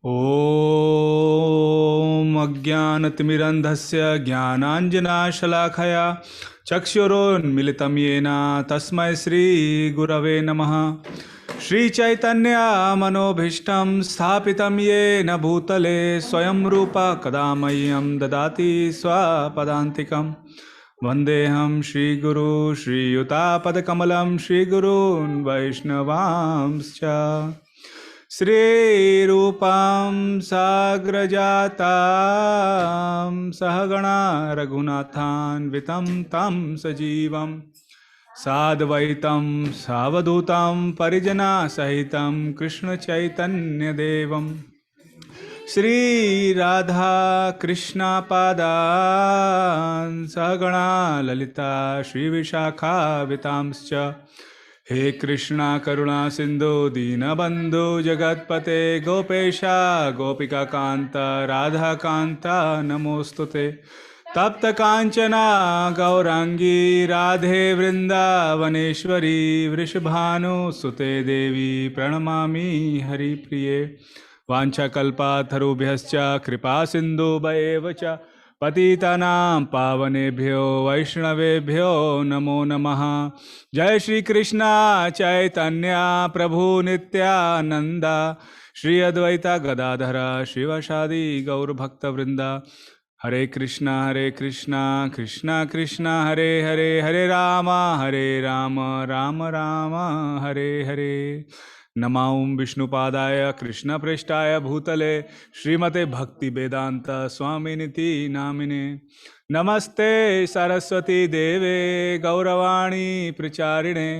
ॐ अज्ञानतिमिरन्धस्य ज्ञानाञ्जनाशलाखया चक्षुरोन्मिलितं येन तस्मै श्रीगुरवे नमः। श्रीचैतन्यमनोभीष्टं स्थापितं येन भूतले स्वयं रूप कदा मह्यं ददाति स्वपदान्तिकं। वन्देऽहं श्रीगुरु श्रीयुतापदकमलं श्रीगुरून् वैष्णवांश्च। श्रीरूपं साग्रजातां सहगणा रघुनाथान्वितं तं सजीवं साद्वैतं सावधूतं परिजनसहितं कृष्णचैतन्यदेवं श्रीराधा कृष्णपादान् सहगणा ललिता श्रीविशाखावितांश्च। हे कृष्णा करुणा सिंधु दीनबंधु जगतपते गोपेशा गोपिका कांत राधा कांता नमोस्तुते। तप्त कांचना गौरांगी राधे वृंदावनेश्वरी वृषभानुसुते देवी प्रणमामि हरिप्रिये। वाञ्छाकल्पातरुभ्यश्च कृपा सिन्धुभ्येव च पतितानां पावनेभ्यो वैष्णवेभ्यो नमो नमः। जय श्री कृष्ण चैतन्य प्रभु नित्यानंद श्री अद्वैत गदाधर शिवशादि गौर भक्तवृंदा। हरे कृष्णा कृष्णा कृष्णा हरे हरे, हरे राम राम राम हरे हरे। नमां विष्णुपादाय कृष्णप्रेष्ठाय भूतले श्रीमते भक्ति वेदांत स्वामिनिति नामिने। नमस्ते सरस्वती देवे गौरवाणी प्रचारिणे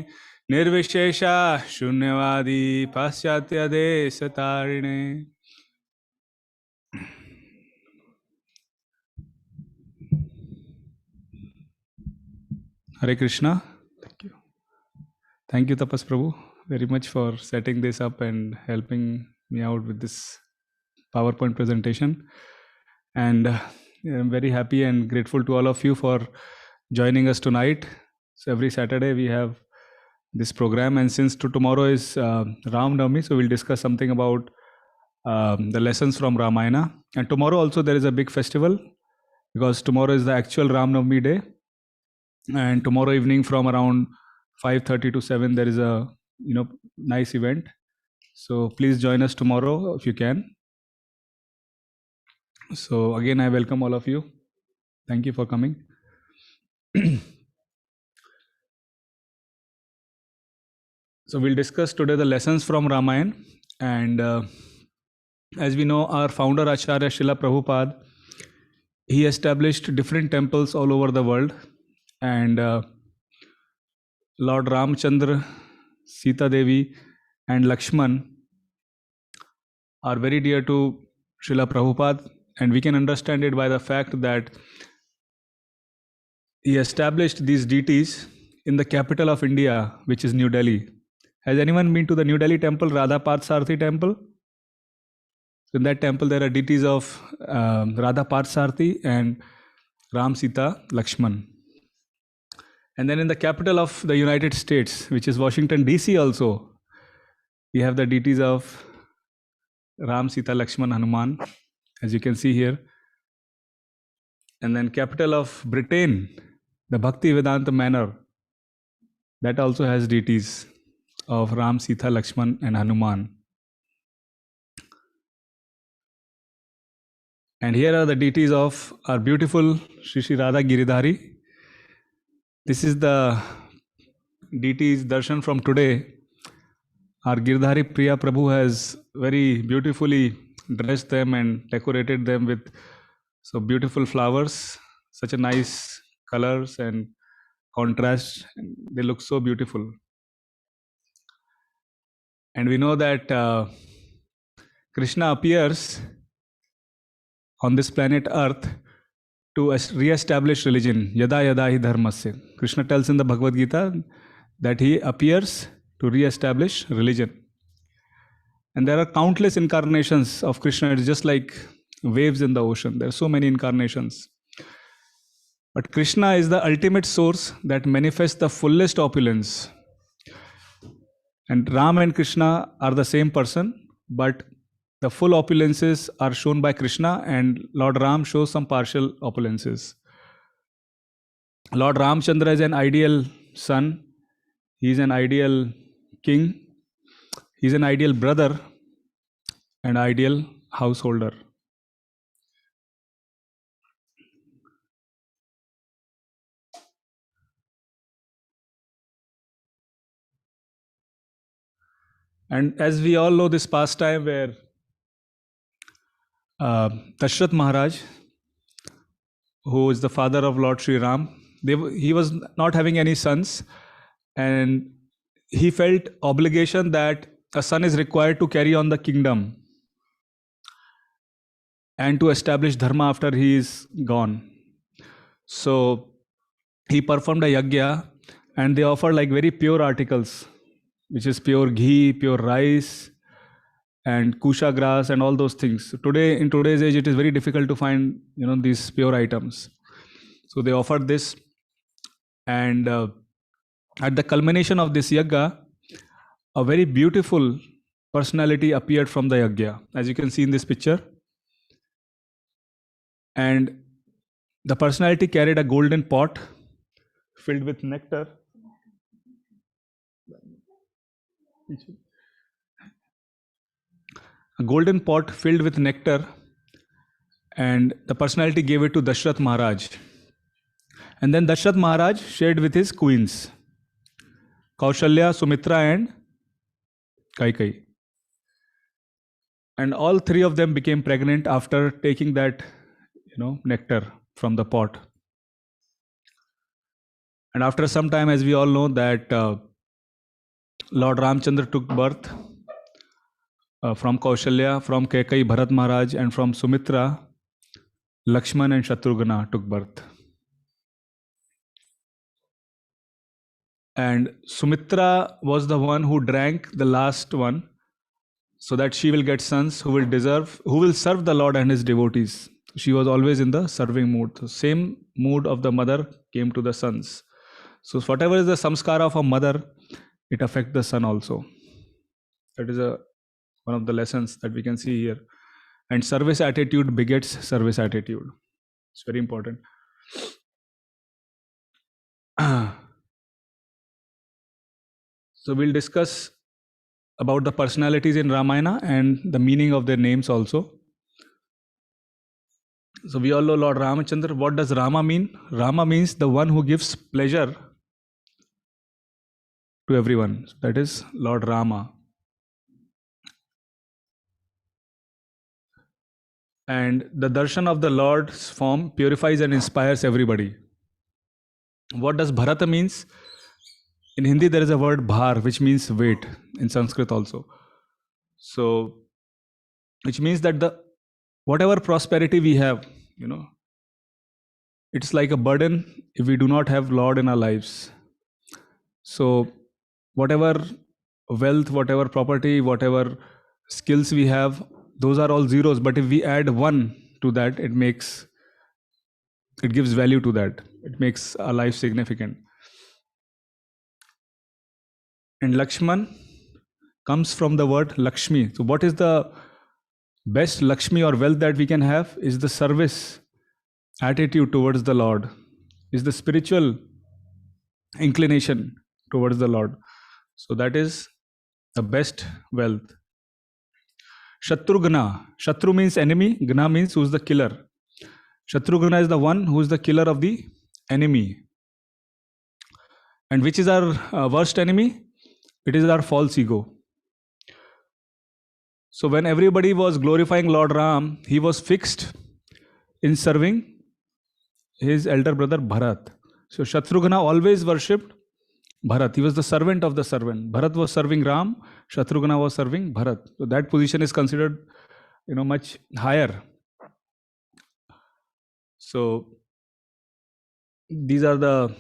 निर्विशेषा शून्यवादी पाश्चात्य देशतारिणे। Hare Krishna. Thank you Tapas Prabhu very much for setting this up and helping me out with this PowerPoint presentation. And I'm very happy and grateful to all of you for joining us tonight. So every Saturday we have this program, and since tomorrow is Navami, so we'll discuss something about the lessons from Ramayana. And tomorrow also there is a big festival, because tomorrow is the actual Navami day. And tomorrow evening from around 5:30 to 7 there is a nice event. So please join us tomorrow if you can. So again I welcome all of you. Thank you for coming. So we'll discuss today the lessons from Ramayana. And as we know, our founder Acharya Srila Prabhupada, he established different temples all over the world. And Lord Ramachandra, Sita Devi and Lakshman are very dear to Srila Prabhupada, and we can understand it by the fact that he established these deities in the capital of India, which is New Delhi. Has anyone been to the New Delhi temple, Radha Parthasarathi temple? In that temple there are deities of Radha Parthasarathi and Ram, Sita, Lakshman. And then in the capital of the United States, which is Washington DC also, we have the deities of Ram, Sita, Lakshman, Hanuman, as you can see here. And then capital of Britain, the Bhakti Vedanta Manor, that also has deities of Ram, Sita, Lakshman and Hanuman. And here are the deities of our beautiful Shri Radha Giridhari. This is the deities darshan from today. Our Girdhari Priya Prabhu has very beautifully dressed them and decorated them with so beautiful flowers, such a nice colors and contrast. They look so beautiful. And we know that Krishna appears on this planet Earth to re-establish religion. Yada yada hi dharmasya. Krishna tells in the Bhagavad Gita that he appears to re-establish religion. And there are countless incarnations of Krishna. It's just like waves in the ocean. There are so many incarnations. But Krishna is the ultimate source that manifests the fullest opulence. And Ram and Krishna are the same person, but the full opulences are shown by Krishna, and Lord Ram shows some partial opulences. Lord Ramachandra is an ideal son, he is an ideal king, he is an ideal brother, and ideal householder. And as we all know, this pastime where Dashrath Maharaj, who is the father of Lord Sri Ram, he was not having any sons, and he felt obligation that a son is required to carry on the kingdom and to establish dharma after he is gone. So he performed a yagya, and they offered like very pure articles, which is pure ghee, pure rice, and kusha grass, and all those things. Today, in today's age, it is very difficult to find these pure items. So they offered this, and at the culmination of this yagya, a very beautiful personality appeared from the yagya, as you can see in this picture. And the personality carried a golden pot filled with nectar. A golden pot filled with nectar, and the personality gave it to Dashrath Maharaj. And then Dashrath Maharaj shared with his queens, Kaushalya, Sumitra, and Kaikai. And all three of them became pregnant after taking that, nectar from the pot. And after some time, as we all know, that Lord Ramachandra took birth from Kaushalya, from Kaikai, Bharat Maharaj, and from Sumitra, Lakshman and Shatrughna took birth. And Sumitra was the one who drank the last one, so that she will get sons who will serve the Lord and his devotees. She was always in the serving mood. The same mood of the mother came to the sons. So whatever is the samskara of a mother, it affects the son also. That is one of the lessons that we can see here. And service attitude begets service attitude. It's very important. So we'll discuss about the personalities in Ramayana and the meaning of their names also. So we all know Lord Ramachandra. What does Rama mean? Rama means the one who gives pleasure to everyone. That is Lord Rama. And the darshan of the Lord's form purifies and inspires everybody. What does Bharata means? In Hindi, there is a word bhar, which means weight, in Sanskrit also. So, which means that whatever prosperity we have, it's like a burden if we do not have Lord in our lives. So, whatever wealth, whatever property, whatever skills we have, those are all zeros. But if we add one to that, it gives value to that. It makes our life significant. And Lakshman comes from the word Lakshmi. So what is the best Lakshmi or wealth that we can have is the service attitude towards the Lord, is the spiritual inclination towards the Lord. So that is the best wealth. Shatrughna. Shatru means enemy. Gna means who is the killer. Shatrughna is the one who is the killer of the enemy. And which is our worst enemy? It is our false ego. So when everybody was glorifying Lord Ram, he was fixed in serving his elder brother Bharat. So Shatrughna always worshipped Bharat. He was the servant of the servant. Bharat was serving Ram, Shatrughna was serving Bharat. So that position is considered, much higher. So these are the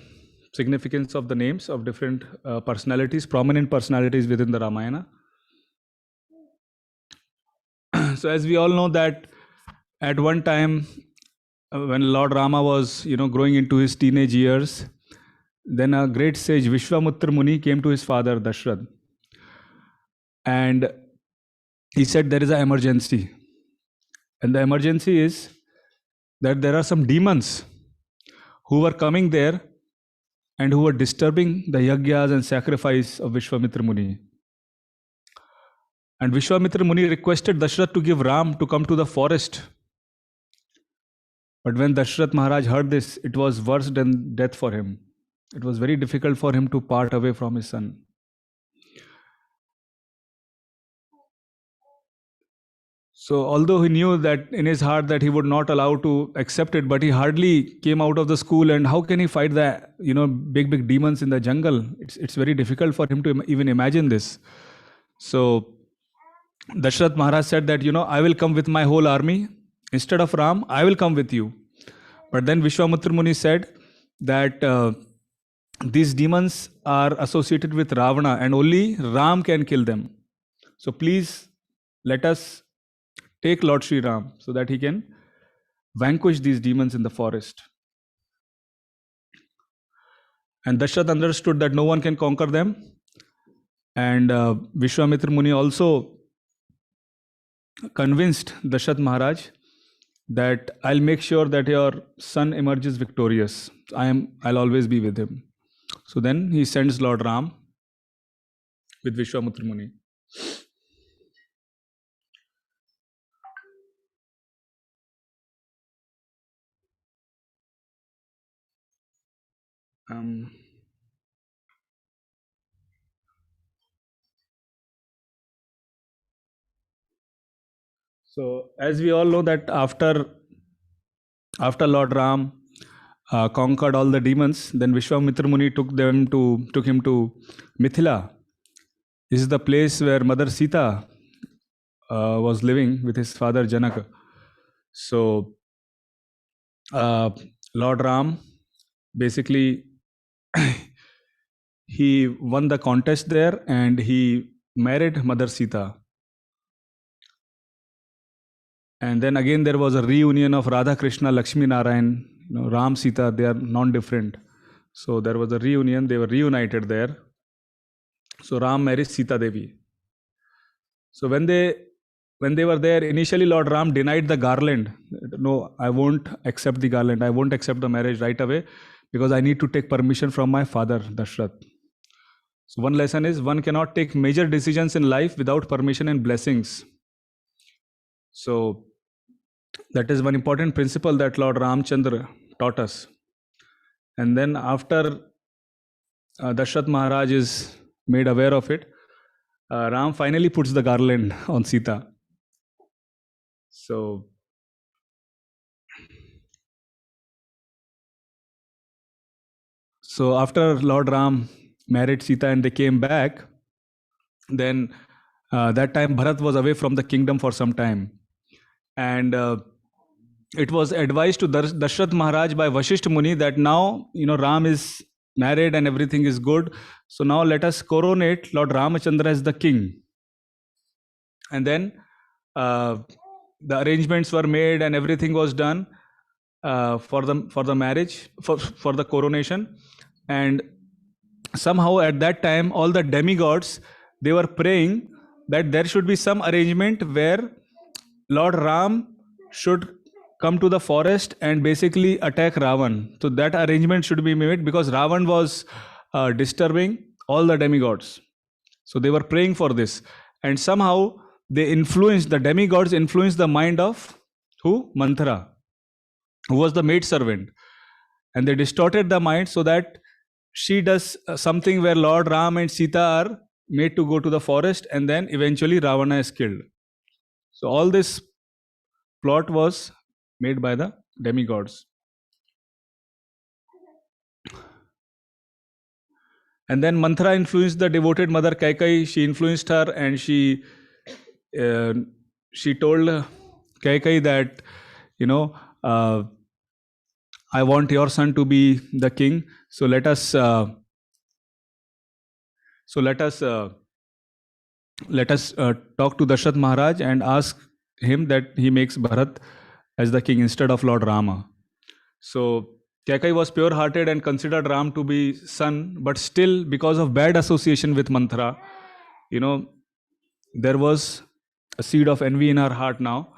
significance of the names of different personalities, prominent personalities within the Ramayana. So as we all know that at one time when Lord Rama was growing into his teenage years, then a great sage Vishwamutra Muni came to his father Dashrath, and he said there is an emergency. And the emergency is that there are some demons who were coming there and who were disturbing the yagyas and sacrifice of Vishwamitra Muni. And Vishwamitra Muni requested Dashrath to give Ram to come to the forest. But when Dashrath Maharaj heard this, it was worse than death for him. It was very difficult for him to part away from his son. So although he knew that in his heart that he would not allow to accept it, but he hardly came out of the school. And how can he fight the big demons in the jungle? It's very difficult for him to even imagine this. So Dashrath Maharaj said that I will come with my whole army. Instead of Ram, I will come with you. But then Vishwamitra Muni said that these demons are associated with Ravana and only Ram can kill them. So please let us take Lord Sri Ram so that he can vanquish these demons in the forest. And Dashrath understood that no one can conquer them. And Vishwamitra Muni also convinced Dashrath Maharaj that I'll make sure that your son emerges victorious. I'll always be with him. So then he sends Lord Ram with Vishwamitra Muni. So as we all know that after Lord Ram conquered all the demons, then Vishwamitra Muni took him to Mithila. This is the place where Mother Sita was living with his father Janaka. So Lord Ram basically he won the contest there and he married Mother Sita. And then again there was a reunion of Radha Krishna, Lakshmi Narayan, Ram, Sita, they are non-different. So there was a reunion, they were reunited there. So Ram married Sita Devi. So when they were there, initially Lord Ram denied the garland. No, I won't accept the garland. I won't accept the marriage right away because I need to take permission from my father, Dashrath. So one lesson is one cannot take major decisions in life without permission and blessings. So that is one important principle that Lord Ramachandra taught us. And then after Dashrath Maharaj is made aware of it, Ram finally puts the garland on Sita. So after Lord Ram married Sita and they came back, then that time Bharat was away from the kingdom for some time. And it was advised to Dashrath Maharaj by Vashishtha Muni that now, Ram is married and everything is good. So now let us coronate Lord Ramachandra as the king. And then the arrangements were made and everything was done for the marriage, for the coronation. And somehow at that time, all the demigods, they were praying that there should be some arrangement where Lord Ram should come to the forest and basically attack Ravan. So that arrangement should be made because Ravan was disturbing all the demigods. So they were praying for this. And somehow the demigods influenced the mind of who? Manthara, who was the maid servant. And they distorted the mind so that she does something where Lord Ram and Sita are made to go to the forest and then eventually Ravana is killed. So all this plot was made by the demigods. And then Manthara influenced the devoted mother Kaikeyi. She influenced her and she told Kaikeyi that, I want your son to be the king. So let us talk to Dashrath Maharaj and ask him that he makes Bharat as the king instead of Lord Rama. So Kaikeyi was pure-hearted and considered Ram to be son, but still because of bad association with Manthara, there was a seed of envy in our heart now.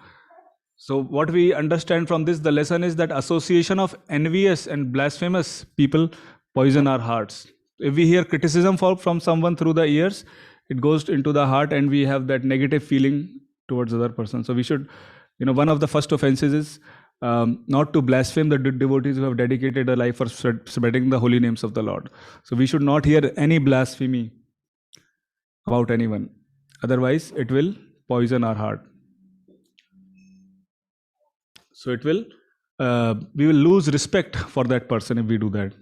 So what we understand from this, the lesson is that association of envious and blasphemous people poison our hearts. If we hear criticism from someone through the ears, it goes into the heart and we have that negative feeling towards other person. So we should, one of the first offenses is not to blaspheme the devotees who have dedicated a life for spreading the holy names of the Lord. So we should not hear any blasphemy about anyone. Otherwise, it will poison our heart. So we will lose respect for that person if we do that.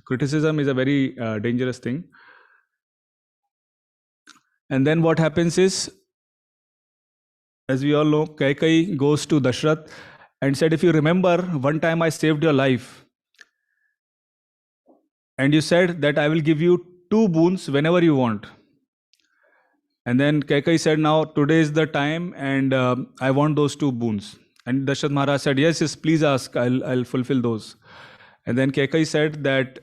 Criticism is a very dangerous thing. And then what happens is, as we all know, Kaikai goes to Dashrath and said, if you remember, one time I saved your life. And you said that I will give you 2 boons whenever you want. And then Kaikai said, now today is the time and I want those 2 boons. And Dashrath Maharaj said, yes, please ask, I'll fulfill those. And then Kaikai said that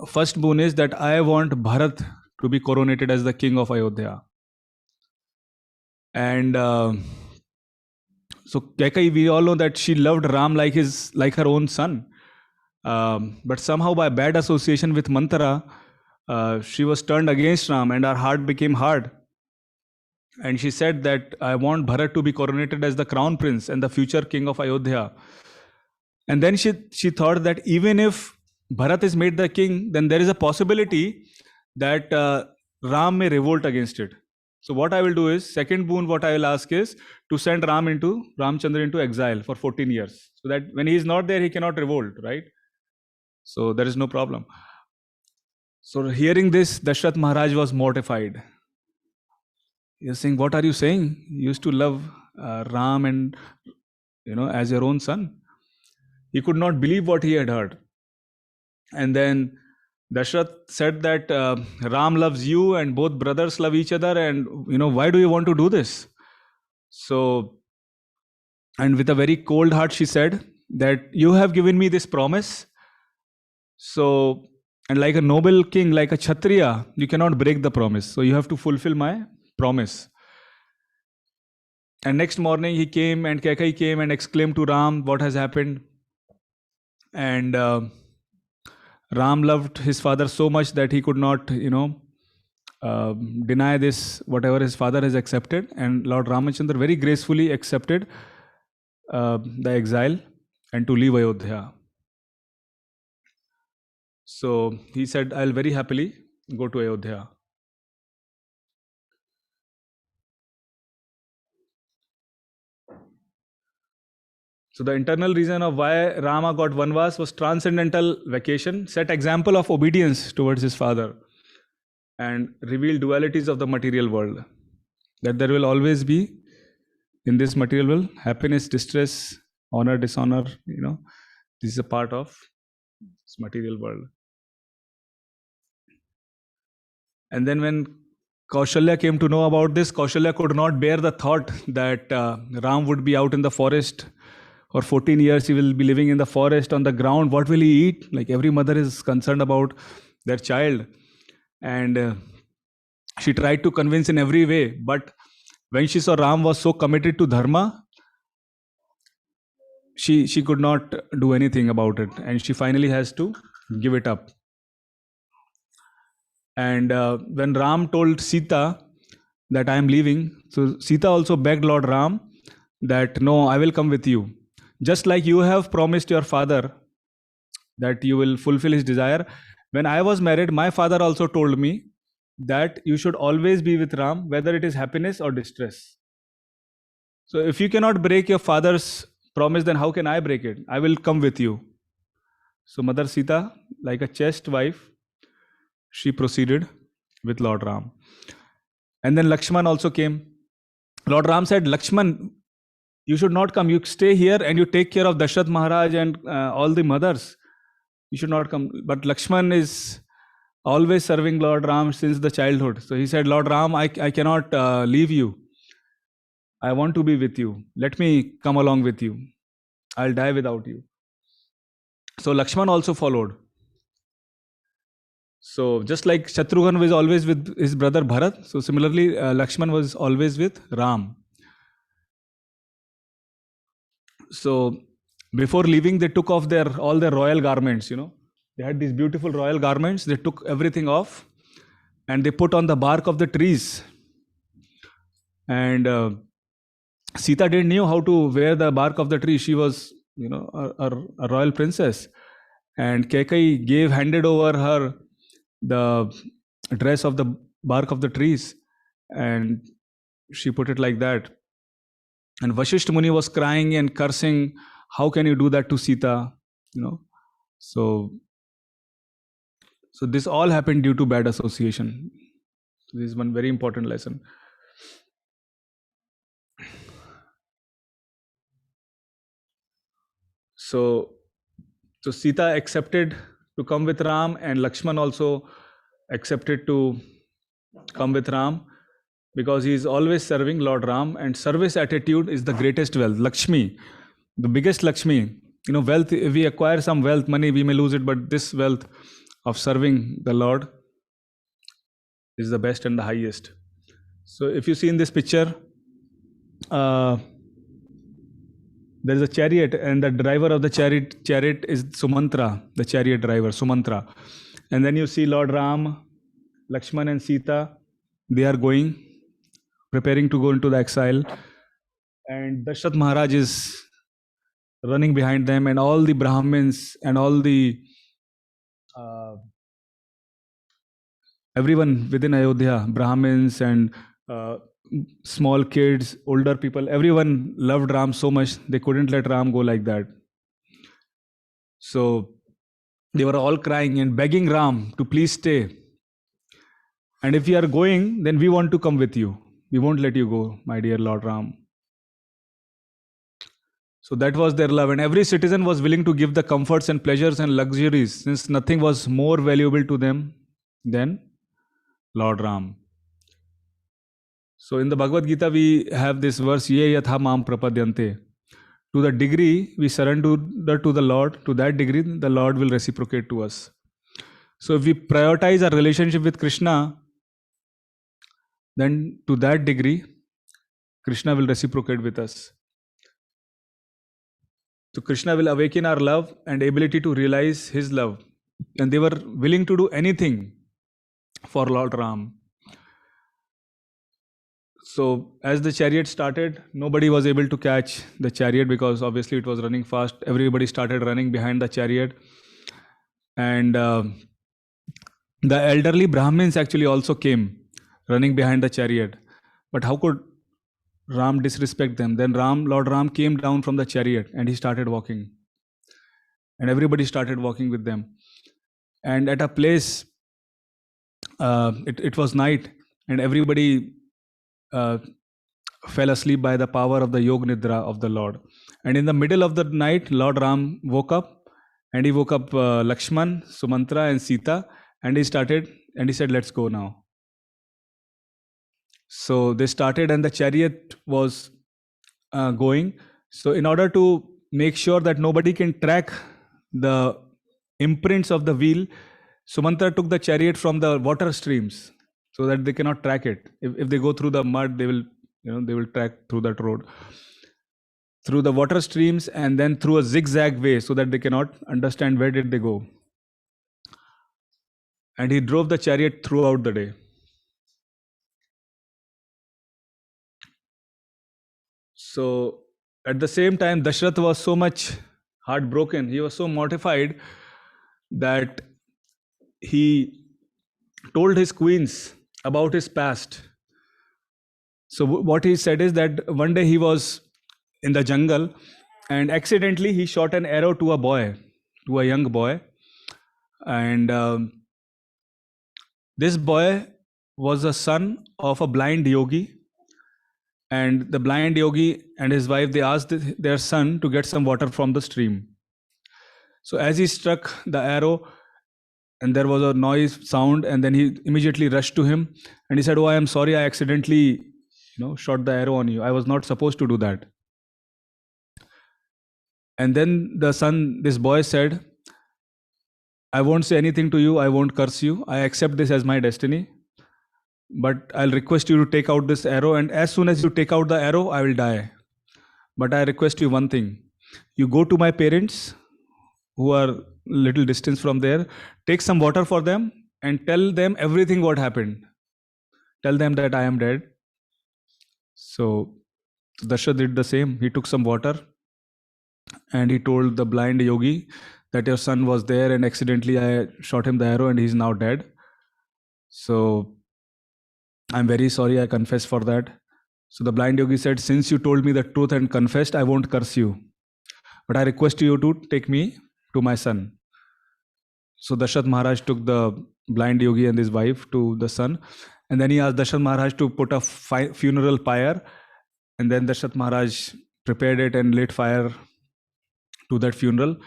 first boon is that I want Bharat to be coronated as the king of Ayodhya. And so Kaikai, we all know that she loved Ram like her own son. But somehow by bad association with Manthara, she was turned against Ram and her heart became hard. And she said that I want Bharat to be coronated as the crown prince and the future king of Ayodhya. And then she thought that even if Bharat is made the king, then there is a possibility that Ram may revolt against it. So what I will do is, second boon what I will ask is to send Ramachandra into exile for 14 years. So that when he is not there, he cannot revolt, right? So there is no problem. So hearing this, Dashrath Maharaj was mortified. He was saying, what are you saying? You used to love Ram and, as your own son. He could not believe what he had heard. And then Dashrath said that Ram loves you and both brothers love each other, and why do you want to do this? So, and with a very cold heart she said that you have given me this promise. So, and like a noble king, like a Kshatriya, you cannot break the promise. So you have to fulfill my promise. And next morning he came and Kaikai came and exclaimed to Ram what has happened. And Ram loved his father so much that he could not, deny this, whatever his father has accepted. And Lord Ramachandra very gracefully accepted the exile and to leave Ayodhya. So he said, I'll very happily go to Ayodhya. So the internal reason of why Rama got Vanvas was transcendental vacation, set example of obedience towards his father, and revealed dualities of the material world. That there will always be, in this material world, happiness, distress, honor, dishonor, this is a part of this material world. And then when Kaushalya came to know about this, Kaushalya could not bear the thought that Ram would be out in the forest. For 14 years, he will be living in the forest on the ground. What will he eat? Like every mother is concerned about their child. And she tried to convince in every way. But when she saw Ram was so committed to dharma, she could not do anything about it. And she finally has to give it up. And when Ram told Sita that I am leaving, so Sita also begged Lord Ram that, no, I will come with you. Just like you have promised your father that you will fulfill his desire. When I was married, my father also told me that you should always be with Ram, whether it is happiness or distress. So if you cannot break your father's promise, then how can I break it? I will come with you. So Mother Sita, like a chaste wife, she proceeded with Lord Ram. And then Lakshman also came. Lord Ram said, Lakshman, you should not come. You stay here and you take care of Dashrath Maharaj and all the mothers. You should not come. But Lakshman is always serving Lord Ram since the childhood. So he said, Lord Ram, I cannot leave you. I want to be with you. Let me come along with you. I'll die without you. So Lakshman also followed. So just like Shatrughan was always with his brother Bharat, so similarly Lakshman was always with Ram. So before leaving, they took off all their royal garments. They had these beautiful royal garments. They took everything off, and they put on the bark of the trees. And Sita didn't know how to wear the bark of the tree. She was, a royal princess, and Kekai handed over her the dress of the bark of the trees, and she put it like that. And Vashisht Muni was crying and cursing, how can you do that to Sita? So this all happened due to bad association. This is one very important lesson. So Sita accepted to come with Ram, and Lakshman also accepted to come with Ram, because he is always serving Lord Ram, and service attitude is the greatest wealth. Lakshmi, the biggest Lakshmi. Wealth, if we acquire some wealth, money, we may lose it, but this wealth of serving the Lord is the best and the highest. So if you see in this picture, there is a chariot, and the driver of the chariot is Sumantra, the chariot driver, Sumantra. And then you see Lord Ram, Lakshman and Sita, they are preparing to go into the exile. And Dashrath Maharaj is running behind them, and all the Brahmins and all the everyone within Ayodhya, Brahmins and small kids, older people, everyone loved Ram so much, they couldn't let Ram go like that. So they were all crying and begging Ram to please stay. And if you are going, then we want to come with you. We won't let you go, my dear Lord Ram. So that was their love. And every citizen was willing to give the comforts and pleasures and luxuries, since nothing was more valuable to them than Lord Ram. So in the Bhagavad Gita, we have this verse, Ye yatha mam prapadyante. To the degree we surrender to the Lord, to that degree the Lord will reciprocate to us. So if we prioritize our relationship with Krishna, then to that degree, Krishna will reciprocate with us. So Krishna will awaken our love and ability to realize his love. And they were willing to do anything for Lord Ram. So as the chariot started, nobody was able to catch the chariot, because obviously it was running fast. Everybody started running behind the chariot. And the elderly Brahmins actually also came running behind the chariot. But how could Ram disrespect them? Then Lord Ram came down from the chariot and he started walking. And everybody started walking with them. And at a place, it was night, and everybody fell asleep by the power of the Yog Nidra of the Lord. And in the middle of the night, Lord Ram woke up, and he woke up Lakshman, Sumantra and Sita, and he said, let's go now. So they started, and the chariot was going. So in order to make sure that nobody can track the imprints of the wheel, Sumantra took the chariot from the water streams, so that they cannot track it. If they go through the mud, they will track through that road, through the water streams, and then through a zigzag way, so that they cannot understand where did they go. And he drove the chariot throughout the day. So at the same time, Dashrath was so much heartbroken. He was so mortified that he told his queens about his past. So what he said is that one day he was in the jungle, and accidentally he shot an arrow to a young boy. And this boy was a son of a blind yogi. And the blind yogi and his wife, they asked their son to get some water from the stream. So as he struck the arrow, and there was a sound, and then he immediately rushed to him, and he said, "Oh, I am sorry, I accidentally shot the arrow on you. I was not supposed to do that." And then this boy said, I won't say anything to you. I won't curse you. I accept this as my destiny. But I'll request you to take out this arrow. And as soon as you take out the arrow, I will die. But I request you one thing. You go to my parents who are little distance from there, take some water for them and tell them everything what happened. Tell them that I am dead. So Dasha did the same. He took some water and he told the blind yogi that your son was there and accidentally I shot him the arrow and he's now dead. So I'm very sorry, I confess for that. So the blind yogi said, since you told me the truth and confessed, I won't curse you. But I request you to take me to my son. So Dashath Maharaj took the blind yogi and his wife to the son. And then he asked Dashath Maharaj to put a funeral pyre. And then Dashath Maharaj prepared it and lit fire to that funeral.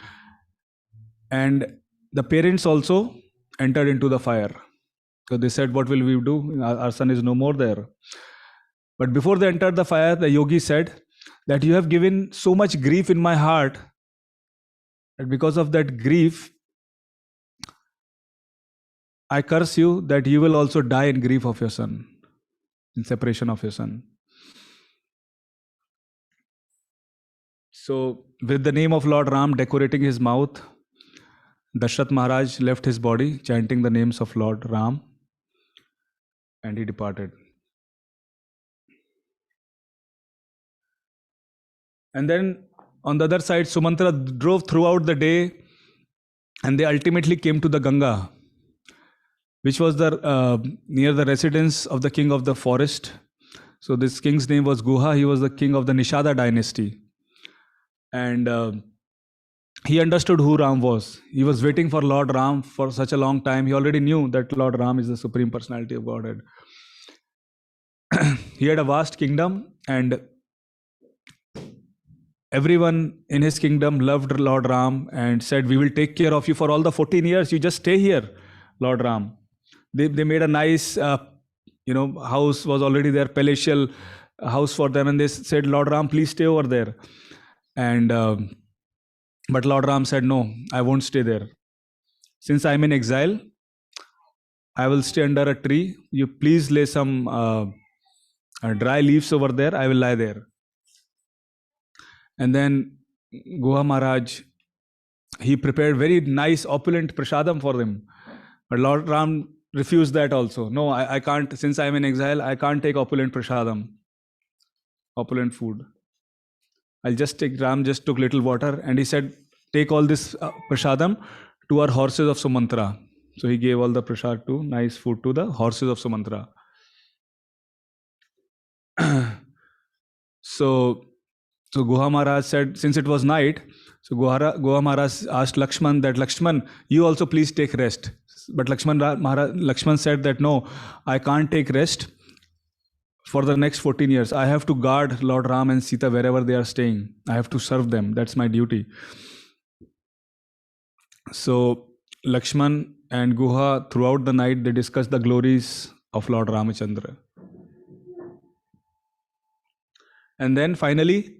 And the parents also entered into the fire. So they said, what will we do? Our son is no more there. But before they entered the fire, the yogi said that you have given so much grief in my heart that because of that grief, I curse you that you will also die in grief of your son, in separation of your son. So with the name of Lord Ram decorating his mouth, Dashrath Maharaj left his body, chanting the names of Lord Ram, and he departed. And then on the other side, Sumantra drove throughout the day, and they ultimately came to the Ganga, which was near the residence of the king of the forest. So this king's name was Guha. He was the king of the Nishada dynasty. And he understood who Ram was. He was waiting for Lord Ram for such a long time. He already knew that Lord Ram is the Supreme Personality of Godhead. He had a vast kingdom, and everyone in his kingdom loved Lord Ram and said, we will take care of you for all the 14 years. You just stay here, Lord Ram. They made a nice, house was already there, palatial house for them. And they said, Lord Ram, please stay over there. And but Lord Ram said, no, I won't stay there. Since I'm in exile, I will stay under a tree. You please lay some dry leaves over there. I will lie there. And then Guha Maharaj, he prepared very nice, opulent prasadam for them. But Lord Ram refused that also. No, I can't. Since I'm in exile, I can't take opulent prasadam, opulent food. I'll just take, Ram just took little water and he said, take all this prasadam to our horses of Sumantra. So he gave all the prasad to, nice food to the horses of Sumantra. So Guha Maharaj said, since it was night, so Guha Maharaj asked Lakshman that, Lakshman, you also please take rest. But Lakshman said that, no, I can't take rest for the next 14 years. I have to guard Lord Ram and Sita wherever they are staying. I have to serve them. That's my duty. So Lakshman and Guha, throughout the night, they discussed the glories of Lord Ramachandra. And then finally,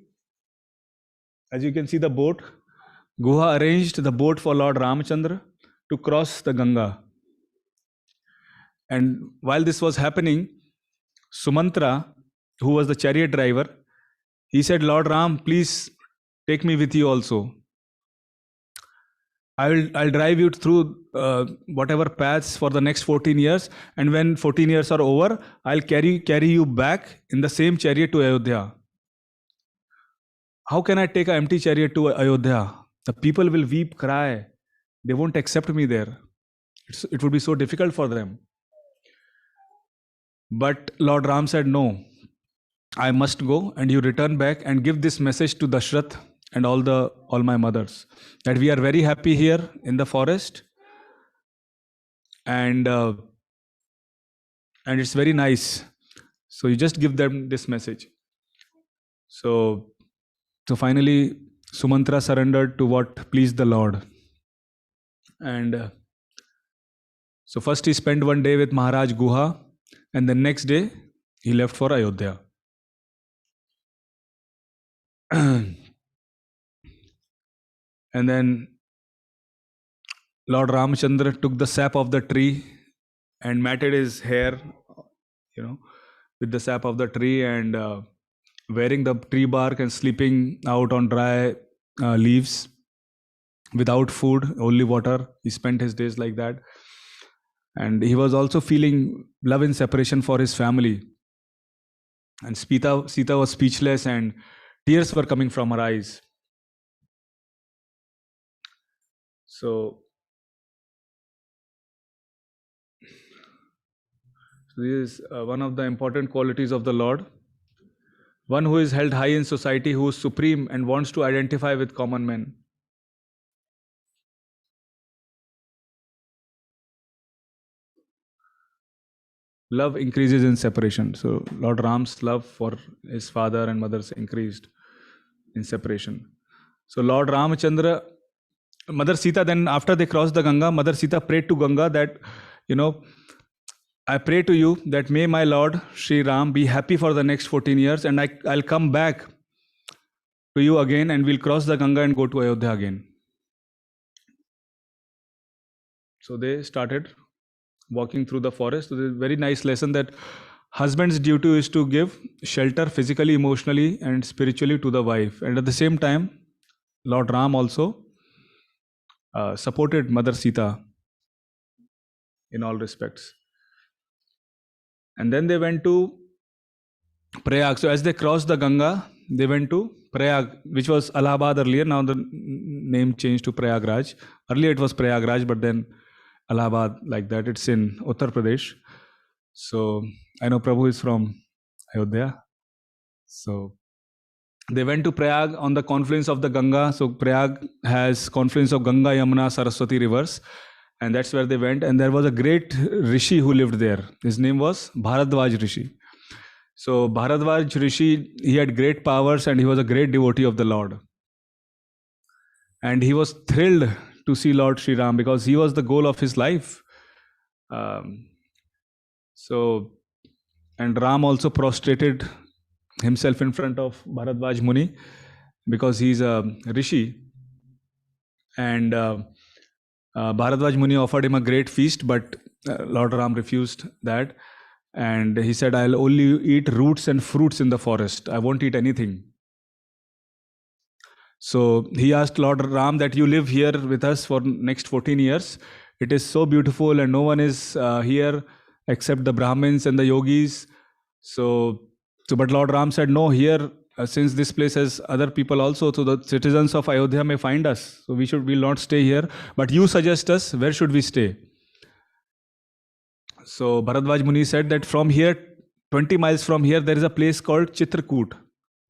as you can see the boat, Guha arranged the boat for Lord Ramachandra to cross the Ganga. And while this was happening, Sumantra, who was the chariot driver, he said, Lord Ram, please take me with you also. I'll drive you through whatever paths for the next 14 years. And when 14 years are over, I'll carry you back in the same chariot to Ayodhya. How can I take an empty chariot to Ayodhya? The people will weep, cry. They won't accept me there. It would be so difficult for them. But Lord Ram said, no, I must go, and you return back and give this message to Dashrath and all my mothers, that we are very happy here in the forest, and it's very nice. So you just give them this message. So finally, Sumantra surrendered to what pleased the Lord. And so first he spent one day with Maharaj Guha, and the next day he left for Ayodhya. And then Lord Ramachandra took the sap of the tree and matted his hair, you know, with the sap of the tree, and wearing the tree bark and sleeping out on dry leaves without food, only water. He spent his days like that. And he was also feeling love in separation for his family. And Sita was speechless and tears were coming from her eyes. So this is one of the important qualities of the Lord. One who is held high in society, who is supreme and wants to identify with common men. Love increases in separation. So Lord Ram's love for his father and mothers increased in separation. So Lord Ramachandra, Mother Sita, then after they crossed the Ganga, Mother Sita prayed to Ganga that, I pray to you that may my Lord Sri Ram be happy for the next 14 years, and I'll come back to you again, and we'll cross the Ganga and go to Ayodhya again. So they started walking through the forest. So there's a very nice lesson that husband's duty is to give shelter physically, emotionally, and spiritually to the wife. And at the same time, Lord Ram also supported Mother Sita in all respects. And then they went to Prayag. So as they crossed the Ganga, they went to Prayag, which was Allahabad earlier. Now the name changed to Prayagraj. Earlier it was Prayagraj, but then Allahabad, like that. It's in Uttar Pradesh. So I know Prabhu is from Ayodhya. So they went to Prayag on the confluence of the Ganga. So Prayag has confluence of Ganga, Yamuna, Saraswati rivers. And that's where they went. And there was a great Rishi who lived there. His name was Bharadwaj Rishi. So Bharadwaj Rishi, he had great powers and he was a great devotee of the Lord. And he was thrilled to see Lord Sri Ram because he was the goal of his life. And Ram also prostrated himself in front of Bharadwaj Muni because he's a Rishi. And Bharadwaj Muni offered him a great feast, but Lord Ram refused that. And he said, I'll only eat roots and fruits in the forest. I won't eat anything. So he asked Lord Ram that you live here with us for next 14 years. It is so beautiful and no one is here except the Brahmins and the yogis. But Lord Ram said, no, here, since this place has other people also, so the citizens of Ayodhya may find us. So we'll not stay here. But you suggest us, where should we stay? So Bharadwaj Muni said that from here, 20 miles from here, there is a place called Chitrakoot.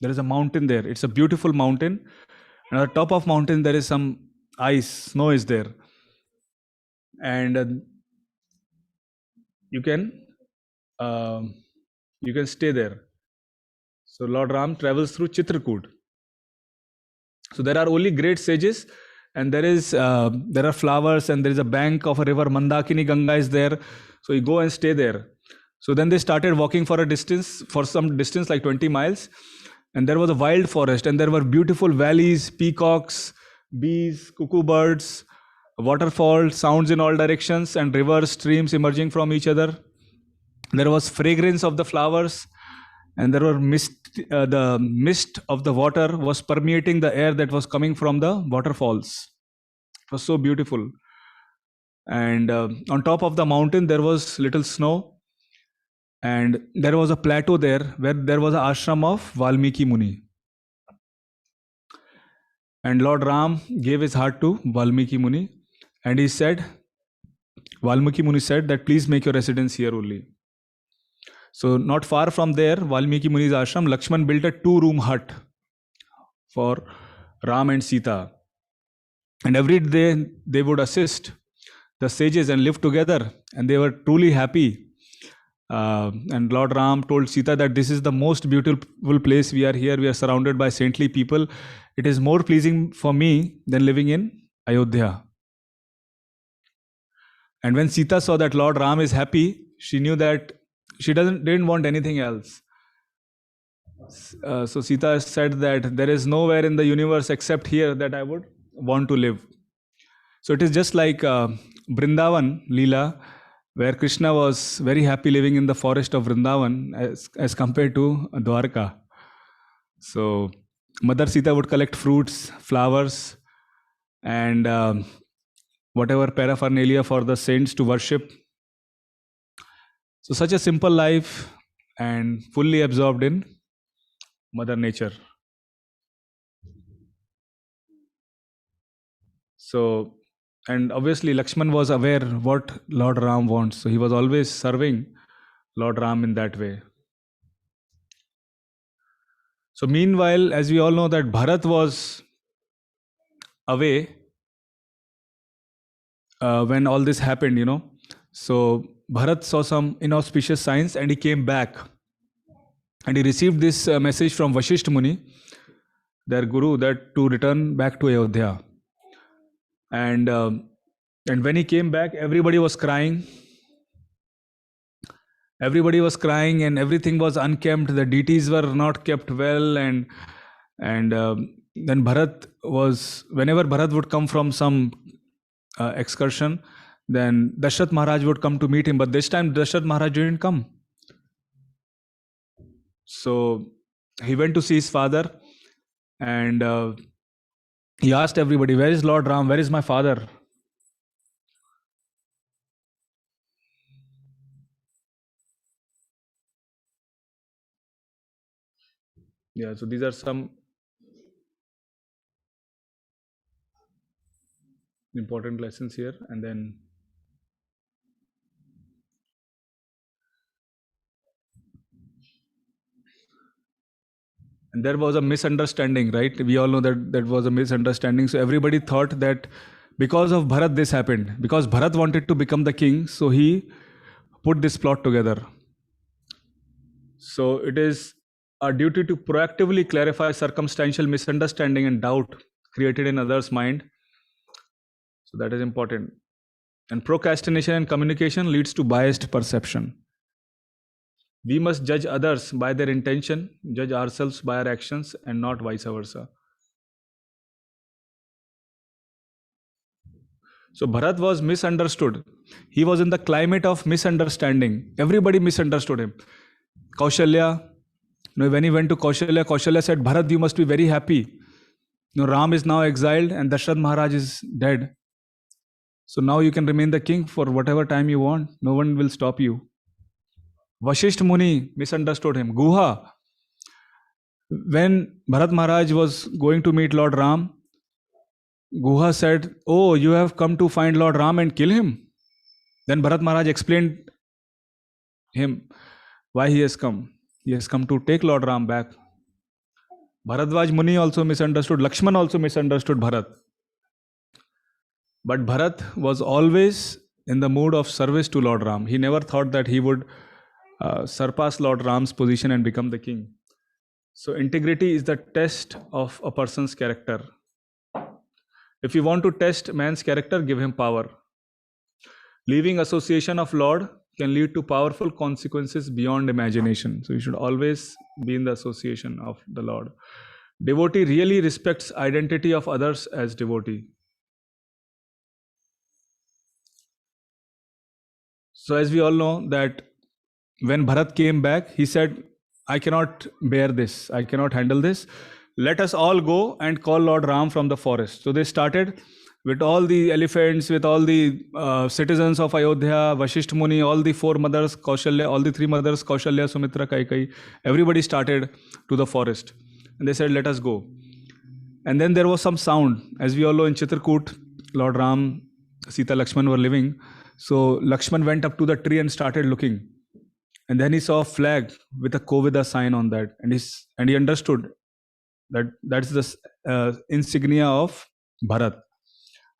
There is a mountain there. It's a beautiful mountain. And at the top of mountain, there is some ice, snow is there. And you can stay there. So Lord Ram travels through Chitrakoot. So there are only great sages, and there are flowers, and there is a bank of a river, Mandakini Ganga is there. So you go and stay there. So then they started walking for some distance, like 20 miles. And there was a wild forest, and there were beautiful valleys, peacocks, bees, cuckoo birds, waterfalls, sounds in all directions, and rivers, streams emerging from each other. There was fragrance of the flowers, and there were the mist of the water was permeating the air that was coming from the waterfalls. It was so beautiful. And on top of the mountain, there was little snow. And there was a plateau there where there was an ashram of Valmiki Muni. And Lord Ram gave his heart to Valmiki Muni. And Valmiki Muni said that please make your residence here only. So not far from there, Valmiki Muni's ashram, Lakshman built a 2-room hut for Ram and Sita. And every day they would assist the sages and live together. And they were truly happy. And Lord Ram told Sita that this is the most beautiful place we are here. We are surrounded by saintly people. It is more pleasing for me than living in Ayodhya. And when Sita saw that Lord Ram is happy, she knew that she didn't want anything else. So Sita said that there is nowhere in the universe except here that I would want to live. So it is just like Brindavan Leela, where Krishna was very happy living in the forest of Vrindavan as compared to Dwarka. So Mother Sita would collect fruits, flowers, and whatever paraphernalia for the saints to worship. So such a simple life and fully absorbed in Mother Nature. So, and obviously Lakshman was aware what Lord Ram wants. So he was always serving Lord Ram in that way. So meanwhile, as we all know that Bharat was away when all this happened, So Bharat saw some inauspicious signs and he came back. And he received this message from Vashisht Muni, their guru, that to return back to Ayodhya. And when he came back, everybody was crying. Everybody was crying, and everything was unkempt. The deities were not kept well, and then Bharat was. Whenever Bharat would come from some excursion, then Dashrath Maharaj would come to meet him. But this time, Dashrath Maharaj didn't come. So he went to see his father, and he asked everybody, "Where is Lord Ram? Where is my father?" Yeah, so these are some important lessons here. And there was a misunderstanding, right? We all know that that was a misunderstanding. So everybody thought that because of Bharat this happened. Because Bharat wanted to become the king, so he put this plot together. So it is our duty to proactively clarify circumstantial misunderstanding and doubt created in others' mind. So that is important. And procrastination and communication leads to biased perception. We must judge others by their intention, judge ourselves by our actions, and not vice versa. So Bharat was misunderstood. He was in the climate of misunderstanding. Everybody misunderstood him. Kaushalya, when he went to Kaushalya, Kaushalya said, Bharat, you must be very happy. Ram is now exiled and Dashrath Maharaj is dead. So now you can remain the king for whatever time you want. No one will stop you. Vashisht Muni misunderstood him. Guha, when Bharat Maharaj was going to meet Lord Ram, Guha said, "Oh, you have come to find Lord Ram and kill him." Then Bharat Maharaj explained him why he has come. He has come to take Lord Ram back. Bharadwaj Muni also misunderstood. Lakshman also misunderstood Bharat. But Bharat was always in the mood of service to Lord Ram. He never thought that he would surpass Lord Ram's position and become the king. So integrity is the test of a person's character. If you want to test man's character, give him power. Leaving association of Lord can lead to powerful consequences beyond imagination. So you should always be in the association of the Lord. Devotee really respects identity of others as devotee. So as we all know that when Bharat came back, he said, I cannot bear this. I cannot handle this. Let us all go and call Lord Ram from the forest. So they started with all the elephants, with all the citizens of Ayodhya, Vashisht Muni, all the four mothers, Kaushalya, all the three mothers, Kaushalya, Sumitra, Kaikai, everybody started to the forest. And they said, let us go. And then there was some sound. As we all know, in Chitrakoot, Lord Ram, Sita, Lakshman were living. So Lakshman went up to the tree and started looking. And then he saw a flag with a Kovida sign on that. And he understood that that's the insignia of Bharat.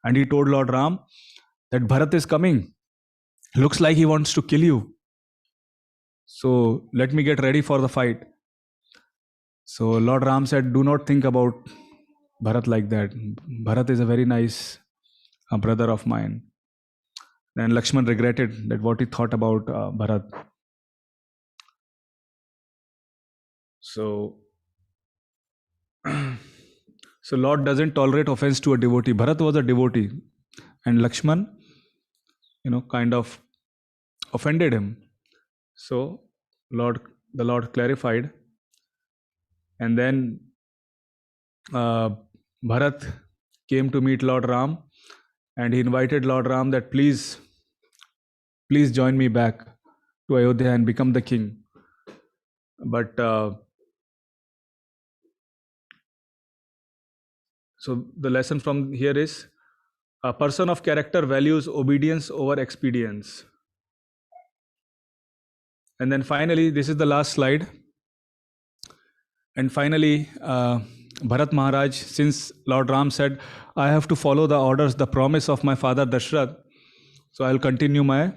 And he told Lord Ram that Bharat is coming. Looks like he wants to kill you. So let me get ready for the fight. So Lord Ram said, do not think about Bharat like that. Bharat is a very nice brother of mine. Then Lakshman regretted that what he thought about Bharat. So Lord doesn't tolerate offense to a devotee. Bharat was a devotee. and Lakshman, kind of offended him. So the Lord clarified, and then uh, Bharat came to meet Lord Ram, and he invited Lord Ram that please join me back to Ayodhya and become the king. But so the lesson from here is, a person of character values obedience over expedience. And then finally, this is the last slide. And finally, Bharat Maharaj, since Lord Ram said, I have to follow the orders, the promise of my father Dashrath, so I'll continue my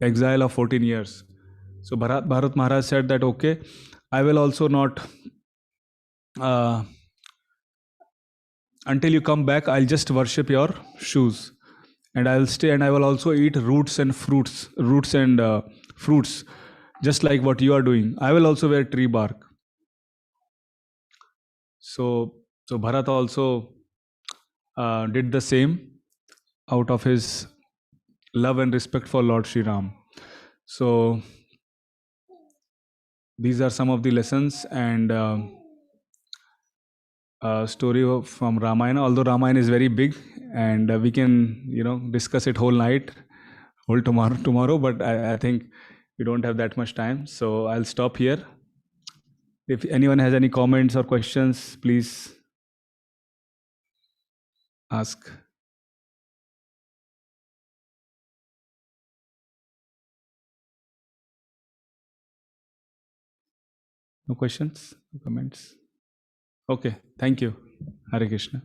exile of 14 years. So Bharat Maharaj said that, okay, I will also not, uh, until you come back, I'll just worship your shoes. And I'll stay, and I will also eat roots and fruits, just like what you are doing. I will also wear tree bark. So Bharat also did the same out of his love and respect for Lord Sri Ram. So these are some of the lessons and story from Ramayana. Although Ramayana is very big, and we can discuss it whole night, whole tomorrow. But I think we don't have that much time, so I'll stop here. If anyone has any comments or questions, please ask. No questions? No comments? Okay, thank you. Hare Krishna.